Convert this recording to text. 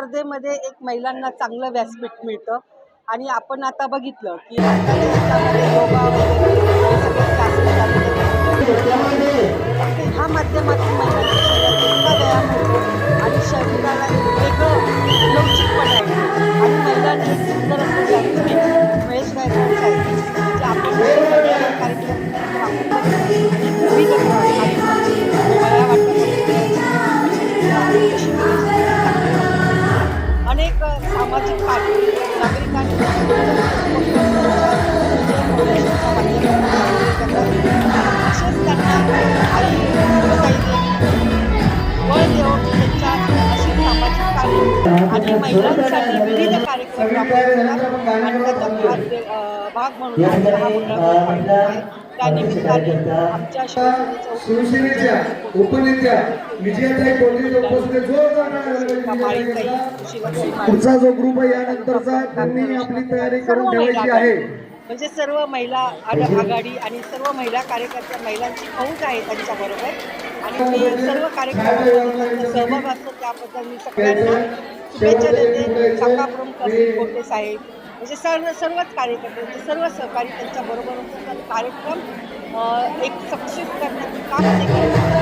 स्पर्धेमध्ये एक महिलांना चांगलं व्यासपीठ मिळतं आणि आपण आता बघितलं की आता त्याच्यामध्ये योगा वगैरे हे सगळे क्लासेस झालेले फक्त ह्या माध्यमातून महिलांच्या शरीरात इतका व्यायाम होतो आणि शरीराला एक वेगळं लवचिकपणा येतो आणि महिलांनी एक सुंदर असं व्यासपीठ महेश गायकवाड साहेब म्हणजे आपण सगळ्या कार्यक्रम आपण बघतो आणि विविध कार्यक्रम मला वाटतं अनेक सामाजिक कार्य नागरिकांनी असेच त्यांना आई बळ देऊन त्यांच्या अशी सामाजिक कार्य आणि महिलांसाठी विविध कार्यक्रम आणि त्याचा भाग म्हणून हा मंडळ आहे. त्यानिमित्ताने आमच्या शिवसेनेच्या उपनेत्या विजयाताई कोल्हे उपस्थित पुढचा जो ग्रुप आहे यानंतरचा त्यांनी आपली तयारी करून ठेवायची आहे. म्हणजे सर्व महिला आघाडी आणि सर्व महिला कार्यकर्त्या महिलांची फौज आहे त्यांच्याबरोबर आणि मी सर्व कार्यक्रमात सहभाग असतो त्याबद्दल मी सगळ्यांना शुभेच्छा देते. सकाप्रमुख असतील कोल्हे साहेब म्हणजे सर्वच कार्यकर्ते म्हणजे सर्व सहकारी त्यांच्याबरोबर होते. कार्यक्रम एक सक्सेस करण्याचं काम ते करतात.